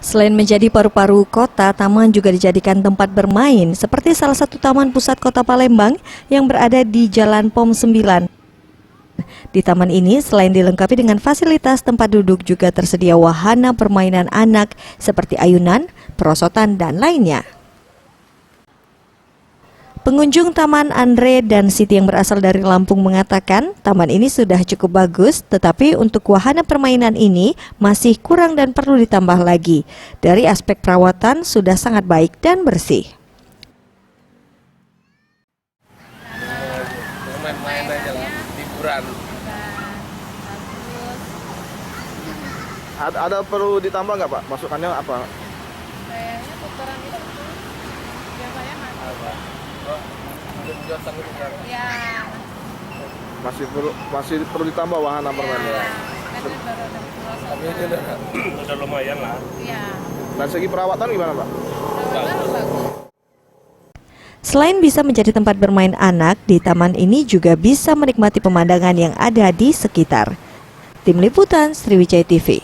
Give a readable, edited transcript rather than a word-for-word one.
Selain menjadi paru-paru kota, taman juga dijadikan tempat bermain seperti salah satu taman pusat kota Palembang yang berada di Jalan POM 9. Di taman ini selain dilengkapi dengan fasilitas tempat duduk juga tersedia wahana permainan anak seperti ayunan, perosotan, dan lainnya. Pengunjung Taman Andre dan Siti yang berasal dari Lampung mengatakan taman ini sudah cukup bagus, tetapi untuk wahana permainan ini masih kurang dan perlu ditambah lagi. Dari aspek perawatan sudah sangat baik dan bersih. Main-main aja lah, liburan. Ada perlu ditambah nggak Pak? Masukannya apa? Kayaknya kotoran itu biasanya masih. Ya. Masih perlu ditambah wahana permainan. Tapi ini udah lumayan lah. Iya. Dari segi perawatan gimana Pak? Bagus. Selain bisa menjadi tempat bermain anak, di taman ini juga bisa menikmati pemandangan yang ada di sekitar. Tim Liputan Sriwijaya TV.